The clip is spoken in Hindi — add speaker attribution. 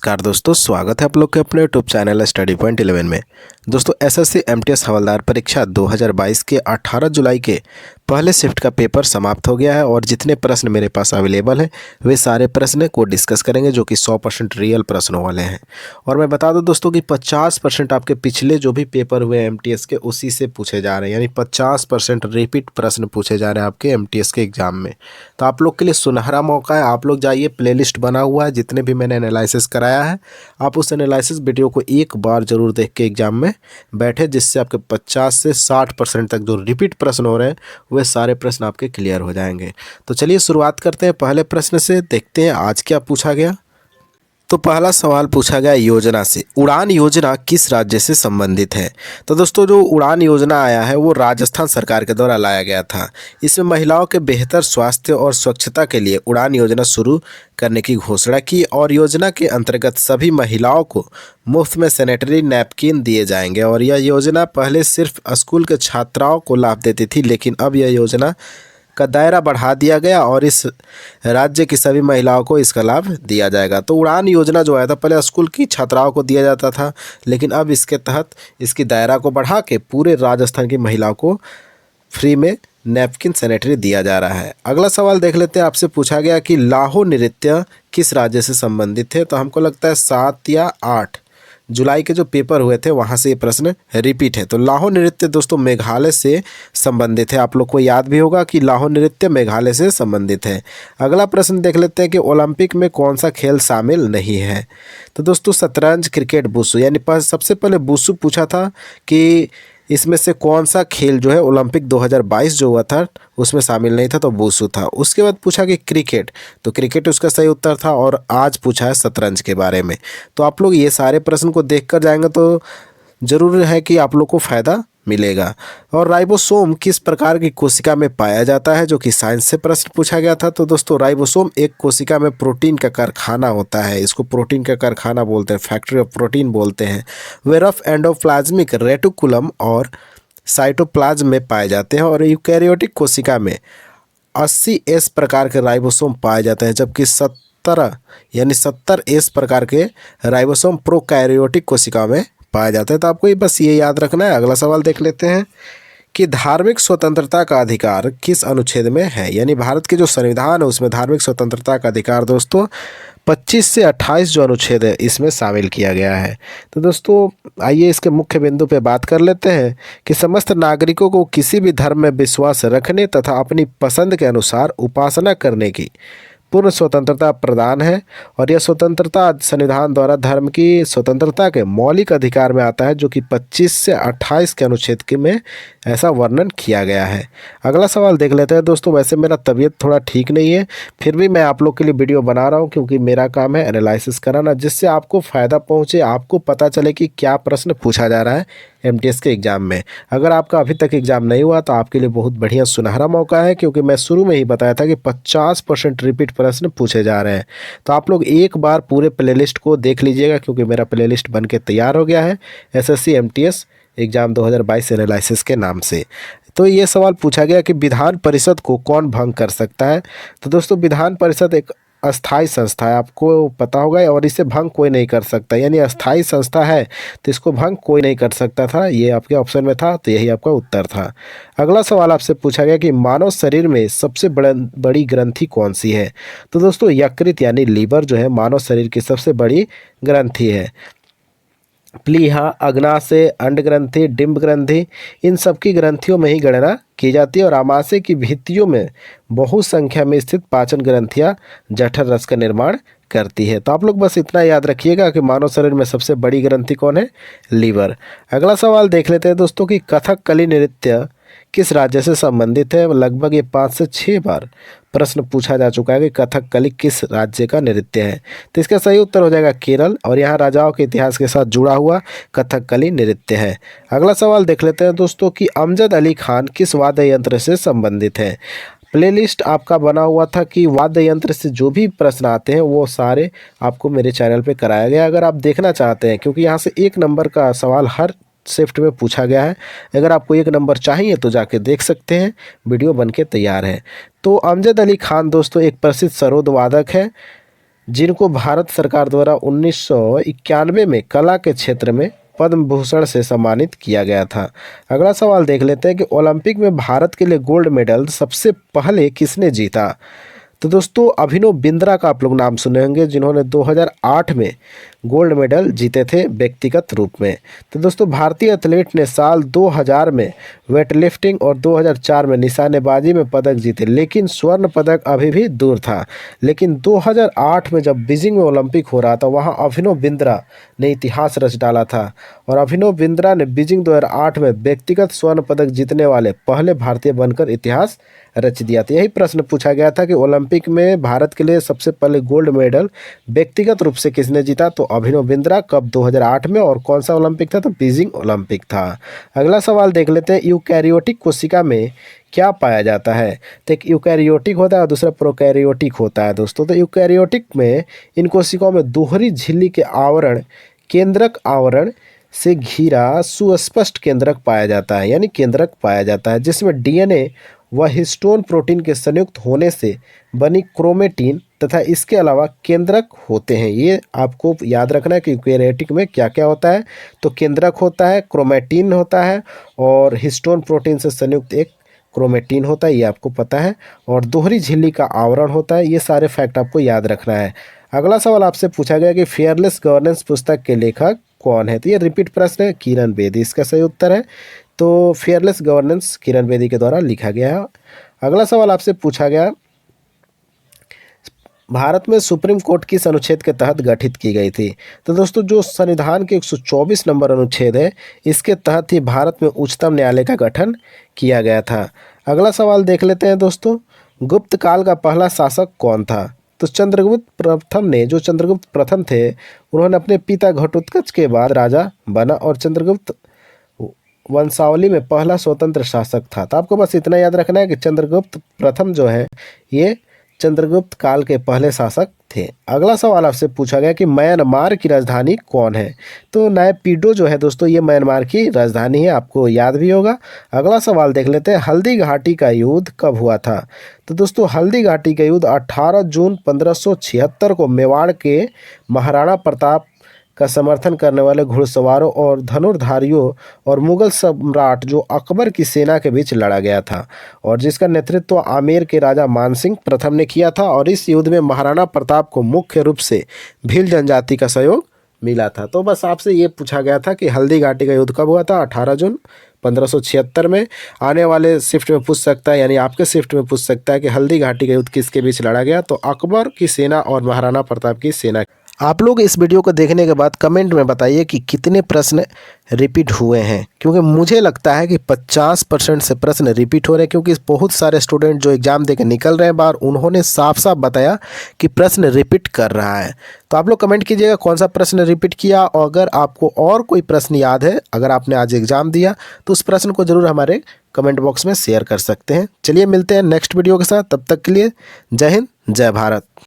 Speaker 1: नमस्कार दोस्तों, स्वागत है आप लोग के अपने यूट्यूब चैनल स्टडी पॉइंट 11 में। दोस्तों एसएससी एमटीएस हवलदार परीक्षा 2022 के 18 जुलाई के पहले शिफ्ट का पेपर समाप्त हो गया है और जितने प्रश्न मेरे पास अवेलेबल हैं वे सारे प्रश्न को डिस्कस करेंगे जो कि 100% रियल प्रश्नों वाले हैं। और मैं बता दूं दोस्तों कि 50% आपके पिछले जो भी पेपर हुए एमटीएस के उसी से पूछे जा रहे हैं, यानी 50% रिपीट प्रश्न पूछे जा रहे हैं आपके एमटीएस के एग्ज़ाम में। तो आप लोग के लिए सुनहरा मौका है, आप लोग जाइए, प्लेलिस्ट बना हुआ है, जितने भी मैंने एनालिसिस कराया है आप उस एनालिसिस वीडियो को एक बार ज़रूर देख के एग्ज़ाम में बैठे, जिससे आपके 50 से 60% तक जो रिपीट प्रश्न हो रहे हैं वे सारे प्रश्न आपके क्लियर हो जाएंगे। तो चलिए शुरुआत करते हैं पहले प्रश्न से, देखते हैं आज क्या पूछा गया। तो पहला सवाल पूछा गया योजना से, उड़ान योजना किस राज्य से संबंधित है। तो दोस्तों जो उड़ान योजना आया है वो राजस्थान सरकार के द्वारा लाया गया था। इसमें महिलाओं के बेहतर स्वास्थ्य और स्वच्छता के लिए उड़ान योजना शुरू करने की घोषणा की और योजना के अंतर्गत सभी महिलाओं को मुफ्त में सैनिटरी नैपकिन दिए जाएंगे। और यह योजना पहले सिर्फ स्कूल के छात्राओं को लाभ देती थी, लेकिन अब यह योजना का दायरा बढ़ा दिया गया और इस राज्य की सभी महिलाओं को इसका लाभ दिया जाएगा। तो उड़ान योजना जो आया था पहले स्कूल की छात्राओं को दिया जाता था, लेकिन अब इसके तहत इसकी दायरा को बढ़ा के पूरे राजस्थान की महिलाओं को फ्री में नैपकिन सैनिटरी दिया जा रहा है। अगला सवाल देख लेते हैं, आपसे पूछा गया कि लाहो नृत्य किस राज्य से संबंधित है। तो हमको लगता है 7 या 8 जुलाई के जो पेपर हुए थे वहाँ से ये प्रश्न रिपीट है। तो लाहो नृत्य दोस्तों मेघालय से संबंधित है, आप लोग को याद भी होगा कि लाहो नृत्य मेघालय से संबंधित है। अगला प्रश्न देख लेते हैं कि ओलंपिक में कौन सा खेल शामिल नहीं है। तो दोस्तों शतरंज, क्रिकेट, वुशु, यानी सबसे पहले वुशु पूछा था कि इसमें से कौन सा खेल जो है ओलंपिक 2022 जो हुआ था उसमें शामिल नहीं था, तो वुशु था। उसके बाद पूछा कि क्रिकेट, तो क्रिकेट उसका सही उत्तर था। और आज पूछा है शतरंज के बारे में। तो आप लोग ये सारे प्रश्न को देख कर जाएंगे तो ज़रूर है कि आप लोग को फ़ायदा मिलेगा। और राइबोसोम किस प्रकार की कोशिका में पाया जाता है, जो कि साइंस से प्रश्न पूछा गया था। तो दोस्तों राइबोसोम एक कोशिका में प्रोटीन का कारखाना होता है, इसको प्रोटीन का कारखाना बोलते हैं, फैक्ट्री ऑफ प्रोटीन बोलते हैं। वे रफ एंडोप्लाज्मिक रेटिकुलम और साइटोप्लाज्म में पाए जाते हैं और यूकैरियोटिक कोशिका में 80S प्रकार के राइबोसोम पाए जाते हैं, जबकि 70S प्रकार के राइबोसोम प्रोकैरियोटिक कोशिका में पाया जाता है। तो आपको बस ये याद रखना है। अगला सवाल देख लेते हैं कि धार्मिक स्वतंत्रता का अधिकार किस अनुच्छेद में है, यानी भारत के जो संविधान है उसमें धार्मिक स्वतंत्रता का अधिकार दोस्तों 25 से 28 जो अनुच्छेद है इसमें शामिल किया गया है। तो दोस्तों आइए इसके मुख्य बिंदु पे बात कर लेते हैं कि समस्त नागरिकों को किसी भी धर्म में विश्वास रखने तथा अपनी पसंद के अनुसार उपासना करने की पूर्ण स्वतंत्रता प्रदान है। और यह स्वतंत्रता संविधान द्वारा धर्म की स्वतंत्रता के मौलिक अधिकार में आता है, जो कि 25 से 28 के अनुच्छेद के में ऐसा वर्णन किया गया है। अगला सवाल देख लेते हैं दोस्तों। वैसे मेरा तबीयत थोड़ा ठीक नहीं है, फिर भी मैं आप लोग के लिए वीडियो बना रहा हूं, क्योंकि मेरा काम है एनालिसिस कराना, जिससे आपको फ़ायदा पहुंचे, आपको पता चले कि क्या प्रश्न पूछा जा रहा है एमटीएस के एग्ज़ाम में। अगर आपका अभी तक एग्ज़ाम नहीं हुआ तो आपके लिए बहुत बढ़िया सुनहरा मौका है, क्योंकि मैं शुरू में ही बताया था कि 50% रिपीट प्रश्न पूछे जा रहे हैं। तो आप लोग एक बार पूरे प्लेलिस्ट को देख लीजिएगा, क्योंकि मेरा प्लेलिस्ट बन के तैयार हो गया है एसएससी एमटीएस एग्ज़ाम 2022 एनालिसिस के नाम से। तो ये सवाल पूछा गया कि विधान परिषद को कौन भंग कर सकता है। तो दोस्तों विधान परिषद एक अस्थाई संस्था है, आपको पता होगा, और इसे भंग कोई नहीं कर सकता, यानी अस्थाई संस्था है तो इसको भंग कोई नहीं कर सकता था। ये आपके ऑप्शन में था, तो यही आपका उत्तर था। अगला सवाल आपसे पूछा गया कि मानव शरीर में सबसे बड़ी ग्रंथि कौन सी है। तो दोस्तों यकृत यानी लीवर जो है मानव शरीर की सबसे बड़ी ग्रंथि है। प्लीहा, अग्नाशय, अंड ग्रंथि, डिंब ग्रंथि, इन सब की ग्रंथियों में ही गणना की जाती है। और आमाशय की भित्तियों में बहु संख्या में स्थित पाचन ग्रंथियां जठर रस का निर्माण करती है। तो आप लोग बस इतना याद रखिएगा कि मानव शरीर में सबसे बड़ी ग्रंथि कौन है, लीवर। अगला सवाल देख लेते हैं दोस्तों कि कथकली नृत्य किस राज्य से संबंधित है। लगभग ये 5 से 6 बार प्रश्न पूछा जा चुका है कि कथकली किस राज्य का नृत्य है। तो इसका सही उत्तर हो जाएगा केरल, और यहाँ राजाओं के इतिहास के साथ जुड़ा हुआ कथकली नृत्य है। अगला सवाल देख लेते हैं दोस्तों कि अमजद अली खान किस वाद्य यंत्र से संबंधित है। प्लेलिस्ट आपका बना हुआ था कि वाद्य यंत्र से जो भी प्रश्न आते हैं वो सारे आपको मेरे चैनल पे कराया गया। अगर आप देखना चाहते हैं, क्योंकि यहाँ से 1 नंबर का सवाल हर शिफ्ट में पूछा गया है, अगर आपको 1 नंबर चाहिए तो जाके देख सकते हैं, वीडियो बनके तैयार है। तो अमजद अली खान दोस्तों एक प्रसिद्ध सरोद वादक है, जिनको भारत सरकार द्वारा 1991 में कला के क्षेत्र में पद्म भूषण से सम्मानित किया गया था। अगला सवाल देख लेते हैं कि ओलंपिक में भारत के लिए गोल्ड मेडल सबसे पहले किसने जीता। तो दोस्तों अभिनव बिंद्रा का आप लोग नाम सुने होंगे, जिन्होंने 2008 में गोल्ड मेडल जीते थे व्यक्तिगत रूप में। तो दोस्तों भारतीय एथलीट ने साल 2000 में वेटलिफ्टिंग और 2004 में निशानेबाजी में पदक जीते, लेकिन स्वर्ण पदक अभी भी दूर था। लेकिन 2008 में जब बीजिंग में ओलंपिक हो रहा था, वहां अभिनव बिंद्रा ने इतिहास रच डाला था और अभिनव बिंद्रा ने बीजिंग 2008 में व्यक्तिगत स्वर्ण पदक जीतने वाले पहले भारतीय बनकर इतिहास रच दिया था। यही प्रश्न पूछा गया था कि ओलंपिक में भारत के लिए सबसे पहले गोल्ड मेडल व्यक्तिगत रूप से किसने जीता। तो अभिनव बिंद्रा। कब? 2008 में। और कौन सा ओलंपिक था? तो बीजिंग ओलंपिक था। अगला सवाल देख लेते हैं, यूकैरियोटिक कोशिका में क्या पाया जाता है। तो एक यूकैरियोटिक होता है और दूसरा प्रोकैरियोटिक होता है दोस्तों। तो यूकैरियोटिक में इन कोशिकाओं में दोहरी झिल्ली के आवरण केंद्रक आवरण से घिरा सुस्पष्ट केंद्रक पाया जाता है, यानी केंद्रक पाया जाता है, जिसमें डीएनए व हिस्टोन प्रोटीन के संयुक्त होने से बनी क्रोमेटिन तथा इसके अलावा केंद्रक होते हैं। ये आपको याद रखना है कि यूकैरियोटिक में क्या क्या होता है। तो केंद्रक होता है, क्रोमेटिन होता है और हिस्टोन प्रोटीन से संयुक्त एक क्रोमेटिन होता है, ये आपको पता है, और दोहरी झिल्ली का आवरण होता है। ये सारे फैक्ट आपको याद रखना है। अगला सवाल आपसे पूछा गया कि फेयरलेस गवर्नेंस पुस्तक के लेखक कौन है। तो ये रिपीट प्रश्न है, किरण बेदी इसका सही उत्तर है। तो फेयरलेस गवर्नेंस किरण बेदी के द्वारा लिखा गया है। अगला सवाल आपसे पूछा गया, भारत में सुप्रीम कोर्ट किस अनुच्छेद के तहत गठित की गई थी। तो दोस्तों जो संविधान के 124 नंबर अनुच्छेद है, इसके तहत ही भारत में उच्चतम न्यायालय का गठन किया गया था। अगला सवाल देख लेते हैं दोस्तों, गुप्त काल का पहला शासक कौन था। तो चंद्रगुप्त प्रथम ने, जो चंद्रगुप्त प्रथम थे, उन्होंने अपने पिता घटोत्कच के बाद राजा बना और चंद्रगुप्त वंशावली में पहला स्वतंत्र शासक था। तो आपको बस इतना याद रखना है कि चंद्रगुप्त प्रथम जो है ये चंद्रगुप्त काल के पहले शासक थे। अगला सवाल आपसे पूछा गया कि म्यांमार की राजधानी कौन है। तो नैपिडो जो है दोस्तों ये म्यांमार की राजधानी है, आपको याद भी होगा। अगला सवाल देख लेते हैं, हल्दी घाटी का युद्ध कब हुआ था। तो दोस्तों हल्दी घाटी का युद्ध 18 जून 1576 को मेवाड़ के महाराणा प्रताप का समर्थन करने वाले घुड़सवारों और धनुर्धारियों और मुगल सम्राट जो अकबर की सेना के बीच लड़ा गया था, और जिसका नेतृत्व आमेर के राजा मानसिंह प्रथम ने किया था। और इस युद्ध में महाराणा प्रताप को मुख्य रूप से भील जनजाति का सहयोग मिला था। तो बस आपसे ये पूछा गया था कि हल्दी घाटी का युद्ध कब हुआ था, 18 जून 1576 में। आने वाले शिफ्ट में पूछ सकता है, यानी आपके शिफ्ट में पूछ सकता है कि हल्दी घाटी का युद्ध किसके बीच लड़ा गया। तो अकबर की सेना और महाराणा प्रताप की सेना। आप लोग इस वीडियो को देखने के बाद कमेंट में बताइए कि कितने प्रश्न रिपीट हुए हैं, क्योंकि मुझे लगता है कि 50% से प्रश्न रिपीट हो रहे हैं, क्योंकि बहुत सारे स्टूडेंट जो एग्ज़ाम देकर निकल रहे हैं बाहर, उन्होंने साफ साफ बताया कि प्रश्न रिपीट कर रहा है। तो आप लोग कमेंट कीजिएगा कौन सा प्रश्न रिपीट किया, और अगर आपको और कोई प्रश्न याद है, अगर आपने आज एग्ज़ाम दिया, तो उस प्रश्न को ज़रूर हमारे कमेंट बॉक्स में शेयर कर सकते हैं। चलिए मिलते हैं नेक्स्ट वीडियो के साथ, तब तक के लिए जय हिंद जय भारत।